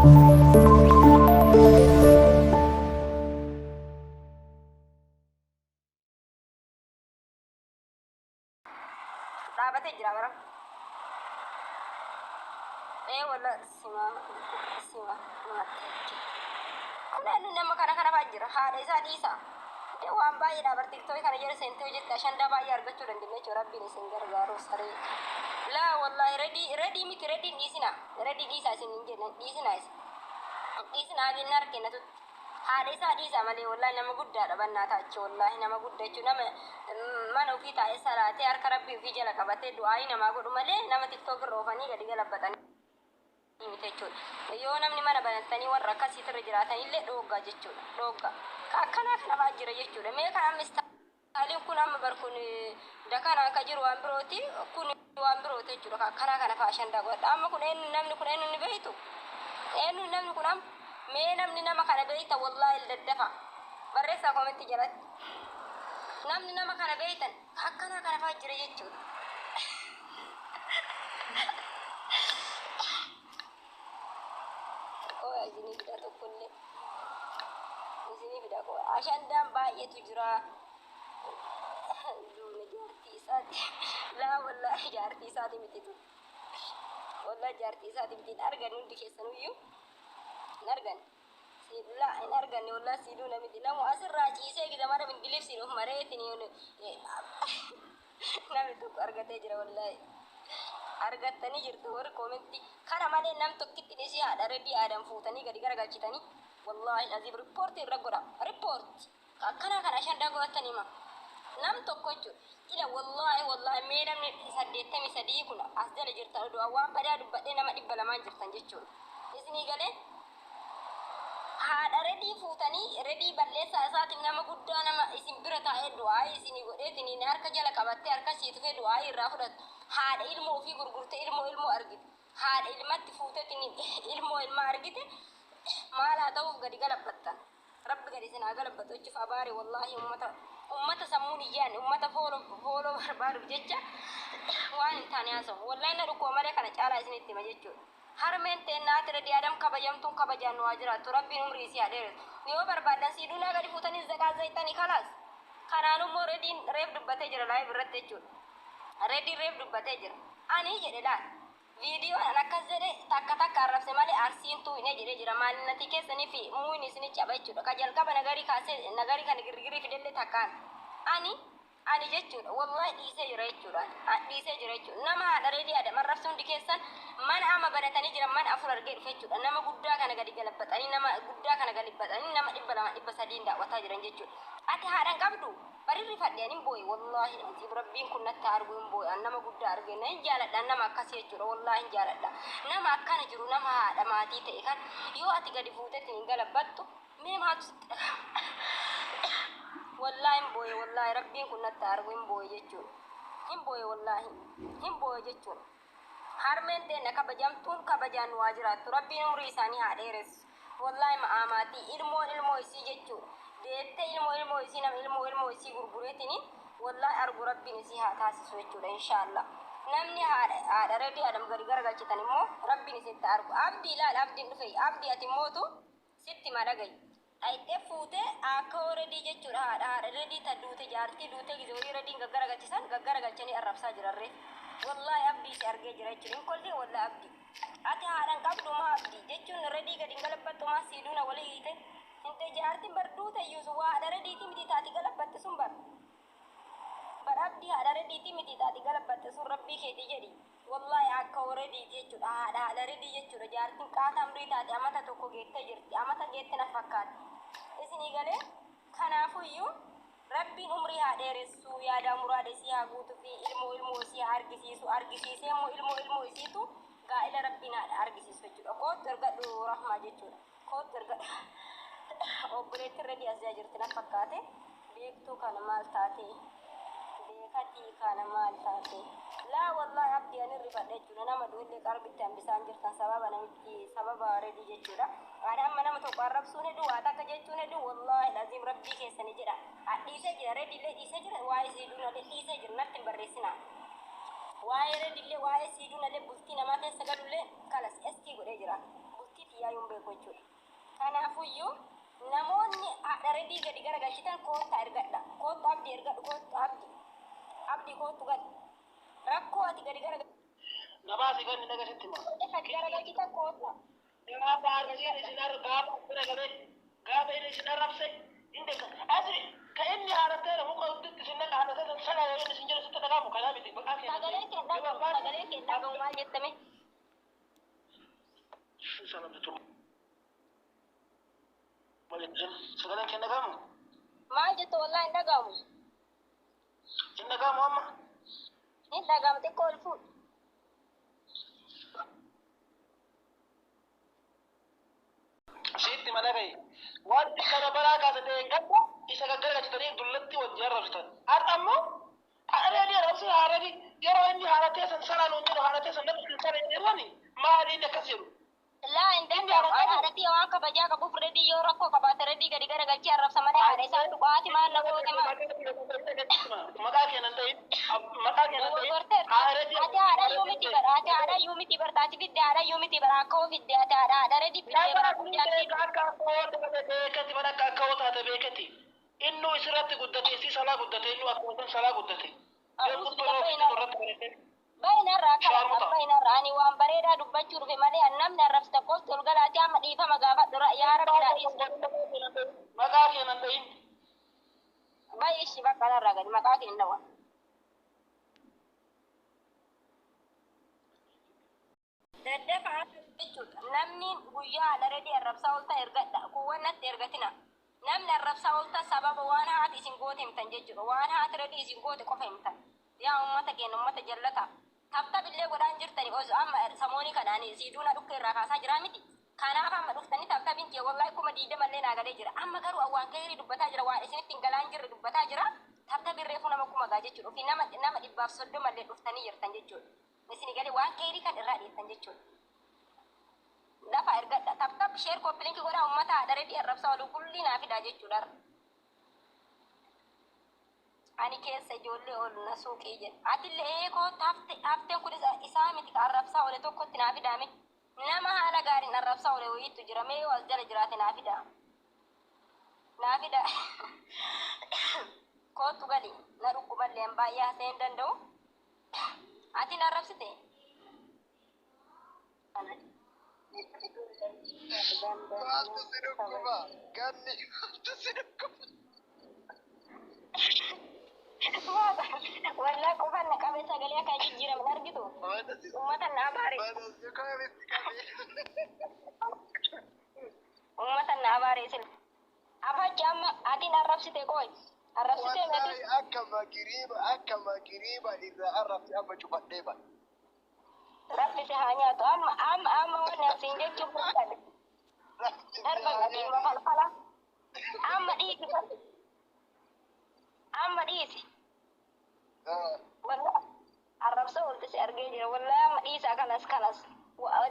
Dhaabatee jira bara. Wala sima namatti. Kunni nama kana jira. Haadha isaa dhiisa. Waan baay'ee dhaabartiktooyi kana jedhe seentee hojjette ashandaa baay'ee argachuu dandeenya jechuudha. Rabbiin isin gargaaru saree. Laa wallahi reedii miti reediin dhiisina. Reedii dhiisaa isin hin jenne dhiisina isa. Dhiisina jenna harkennatu. Haadha isaa dhiisa malee wallahi nama guddaadha bannaa taachi wallahi nama guddaa jechuun nama mana ofii taa'ee salaatee harka rabbii ofii jala qabatee du'aayii namaa godhu malee nama tiktook irra oofanii gadi galabbatanii miti jechuudha. Yoo namni mana banatanii warra akkasiitirra jiraatanillee dhooggaa jechuudha. Dhooggaa. Akkanaa kanafaa jira jechuudha. Mee kan ammis taaliin kun amma barkun dakanaa akka jiru waan birooti kun waan birooti jechuudha. Akkanaa kanafaa ashandaa godha. Amma kun namni kun eenyu ni beektu? Eenyu namni kun amma? Mee namni nama kana beekta wallahi daddafa. Barreessaa koomenti jalatti. Namni nama kana beektan akkanaa kanafaa jira jechuudha. Isinii bida tokkollee. Isinii bida koo ashandaan baay'eetu jira. Duuna jaartii isaati. Laa wallahi jaartii isaati mititu. Wallahi jaartii isaati miti argan hundi keessanuyyuu. Nargan sibla in argan wala sidu na miti namu asirraa ciisee gida mara min dilipsi no mareetini nami tokko argatee jira wallahi argattanii jirtu warri koomenti kana malee nam tokkitti dhisi haadha reddii aadan fuutanii gadi garagalchitanii wallahi azib report irra godha report akkana kana shandaa godhatanii ma nam tokko jechuudha ila wallahi mee namni 83 kun as jala jirtan du'a waan badaa dubbadhee nama 200 jirtan jechuudha isinii galee haadha reedii fuutanii reedii balleessaa isaatiin nama guddaa nama isin bira taa'ee du'aa isinii godheetiniin harka jala qabattee harka sii tufee du'aa irraa fudhatu haadha ilmoo ofii gurgurte ilmoo argite haadha ilmatti fuuteetiniin ilma argite maal haa ta'uuf gadi galabbattan rabbi gadi isinaa galabbatu jechuuf abaare wallahi ummata sammuun iyyaan ummata fooloo barbaaduuf jecha waan hin taane haasawu wallahi na dhukkoo malee kana caalaa isinitti hima jechuudha. Harmeen teennaati redii adam kabajamtuun kabajaan nu jiraattu rabbiin umrii si adeeru yoo barbaadan si duunaa gadi fuutanii zakaa zaytanii kalaas kanaanummoo rediin reef dubbatee jira laayif irratti jechuudha rediin reef dubbatee jira ani jedhe laal viidiyoon akkas jedhe takka arrabse malee arsiintuu hin jedhe jira maalinati keessanii fi muuyni isini caba jechuudha ka jalqaba nagarii kaasee nagarii kan girgirii fidellee takkaan ani jechuudha wallahi dhiisee jira jechuudha nama haadha reedii adam arrabse hundi keessan mana ama baratanii jiran mana afur argee dhufe jechuudha nama guddaa kana gadi galabbatanii nama 200-300 daawwataa jiran jechuudha ati haadhan qabdu barirri fadhiyaniin booyi wallahi antiif rabbiin kun natti argu hin booyi nama guddaa argina hin jaaladha nama akkasii jechuudha wallahi hin jaaladha nama akkana jiru nama haadha maatii ta'e kan yoo ati gadi fuutetti hin galabbattu mee maatu wallahi hin booyi wallahi rabbiin kun natti argu hin booyi jechuudha hin booyi wallahi hin booyi jechuudha harmeen teenna kabajamtuun kabajaan nu jiraattu rabbiin umrii isaanii haa dheeressu wallahi ma'aamaatii ilmoo isii jechuudha deettee ilmoo isii nama ilmoo isii gurgureetini wallahi argu rabbiin isii haa taasisu jechuudha inshallah namni haadha reedii adam gadi garagalchitan immoo rabbiin isitti argu abdii ilaal abdiin dhufe abdii ati mootu sitti madagayi aite fuute akka reedii jechuudha haadha reedii ta duute jaartii duute gizorii reediin gaggaragalchanii arrabsaa jirarree wallahi abdii si argee jira jechuudha hin kollee wallahi abdii ati haadhan qabdu maa abdii jechuun reedii gadi galabbattu maa siiduuna walii hiite inte jaartiin barduuta iyyuu waa haadha reediitii miti taati galabbatte sun bar abdii haadha reediitii miti taati galabbatte sun rabbii keetii jedhi wallahi akka reediitii jechuudha haadha reedii jechuudha jaartiin qaata umrii taate amata tokko geettee jirti amata geette na fakkaatti isinii galee kanaafuyyuu rabbiin umrii haa dheeressu yaada muraada isii haa guutuu fi ilmoo isii haa argisiisee immoo ilmoo isiitu gaa'ela rabbiin haa argisiisu jechuudha kootu ergadhu rahmaa jechuudha kootu ergadhu obboleettiin reedii as jirti na fakkaate beektuu kana maal taate beekatii kana maal taate laa wallahi abdii ani rifadhe jechuudha nama du'illee qarbitti hambisaan jirtan sababa reedii jechuudha ada amma nama tokko arrabsuun hedduu waa takka jechuun hedduu wallahi laziim rabbii keessanii jedha dhiisee jira reediillee dhiisee jira waa'ee siiduunallee dhiisee jira natti hin barreessinaa waa'ee reediillee waa'ee siiduunallee bultii namaa keessa galullee kalas eskii godhee jira bultii xiyyaayuun beeku tokko jechuudha. Kanaafuyyuu namoonni haadha reddii gadi garagalchitan kootta ergadha. Kootta abdii ergadhu kootta abdii koottu gadi. Rakkoo ati gadi garagalchitan. Nabaasi ganni nagasitti ma. Gadi garagalchitan kootta. Gaafa argisiin isin gaafa bira galee gaafa inni isin arrabse inni asii ka inni haadhatee muka udditti isin naqa haadhatee sana yoo isin jiru sitti dhagaamu kanaa miti maqaa keenya. Sagalee kennamu maal jettame? Salamtu. Sagaleen kenna gaamu. Maal jettu wallahi hin dhagaamu. Hin dhagaamu amma. Hin dhagaamu xiqqoo ol fuudhu. Sitti mana gahi. Waan kana baraa kaasatee gadda isa gaggargalchitanii dullatti wajji arrabsitan. Har'a ammoo reedii arrabsi haaradii yeroo inni haaratee san saraan hin jiru haaratee san nama san saraan hin jirani maali inni akkas jedhu. Laa hin danda'amu. Haadhatii waan kabajaa qabuuf reedii yoo rakkoo qabaate reedii gadi garagalchii arrabsa malee haadha isaa dhugaati maal na goote maal. Maqaa keenan ta'in maqaa keenan ta'in ati haadha iyyuu miti bara ati haadha iyyuu miti bara ati fidde haadha iyyuu miti bara akka ofidde ati haadha reedii fidde bara beekati mana akka taate beekati innu isirratti guddate si salaa guddate innu akkuma salaa guddate. Bainarraa kana bainarraa ani waan bareedaa dubbachuu dhufe malee namni arrabsita koostu ol galaati amma dhiifama gaafadhu yaa rabbi naa dhiisu. Maqaa keenan ta'in. Baay'ee ishii bakka kanarraa gadi maqaa keenya waan. Daddafaa jechuudha. Namni guyyaa haadha reedii arrabsaa oolta ergadha. Kuuwwan natti ergatina. Namni arrabsaa oolta sababa waan haati isin goote himtan jechuudha. Waan haati reedii isin goote qofa himtan. Yaa ummata keenya ummata jallata. Tapta billee godhaan jirtani osoo amma samoonii kanaanii siiduuna dhukkee irraa kaasaa jira miti. Kanaaf amma dhuftanii tapta binti wallahi kuma diida mallee naa galee jira. Amma garuu waan keerii dubbataa jira waan isinitti hin galaan jirre dubbataa jira. Tapta birreefu nama kuma gaa jechuudha. Ofii nama 130 mallee dhuftanii jirtan jechuudha. Isini galee waan keerii kan irraa dhiyeessan jechuudha. Lafa ergadha. Tapta sheer koppiliinki godhaa ummata haadha reedii arrabsaa waluu kulli naa fidaa jechuudha. Ani keessa ijoollee ol na suuqee jedha. Atillee eekoo hafteen kun isaa miti arrabsaa oole tokkotti naa fidaame. Nama haala gaariin arrabsaa oole wayiitu jira. Mee as jala jiraate naa fidaa. Naa fidaa. Kootu gali na dhukkuballee baay'ee haasa'ee hin danda'u. Ati na arrabsite? Maaltu si dhukkuba? Ganni maaltu si dhukkuba? Wallah qubanna qabe sagalee akka jijjiiraman argitu. Uummata naa baare. Uummata naa baare sin. Afachi amma atiin arrabsite qoy. Arrabsite miti. Akka magiriiba irraa arrabsi amma cufadhee ba. Rabbisi haa nyaatu amma wanni asiin jechuun fudhate. Darba gadiima falfala. Amma dhiisi. Amma dhiisi. Wallah arrabsa olti si argee jira. Wallah amma dhiisaa kanas.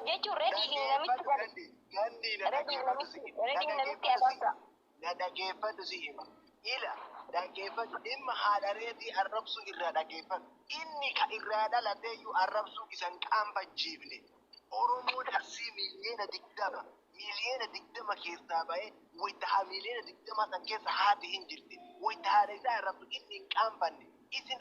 Jechuun reedii namitti godhe. Reedii namitti arrabsa. Na dhageeffadhu si hima. Ila dhageeffadhu dhimma haadha reedii arrabsuu irraa dhageeffadhu. Inni ka irraa dhalateeyyuu arrabsuu isan qaanfachiifne. Oromoo darsii miliyeena 20 keessaa ba'ee wayita miliyeena 20 san keessa haati hin jirti. Wayita haadha isaa arrabsu inni hin qaanfanne. Isin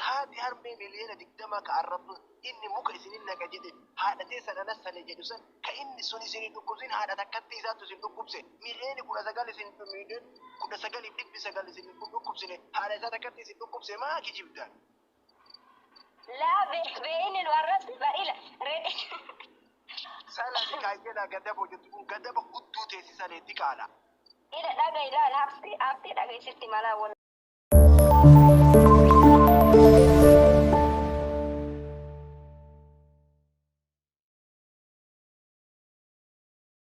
haati harmee miliyeena 20 ka arrabsu inni muka isinin naqa jedhe haadhatee sana nassale jedhu san ka inni sun isinin dhukkubsin haadha takkatti isaattu isin dhukkubse miliyeeni 19 isin miliyoon 19,900 isin dhukkubsine haadha isaa takkatti isin dhukkubse maa kijibdaan. Laa beeyni nu arrabsi barila reedii. Sana kaayyeedha gadaba hojjetu kun gadaba gudduu teessisaleetti qaala. Ila dhaga ilaala haftee dhageessisti malaa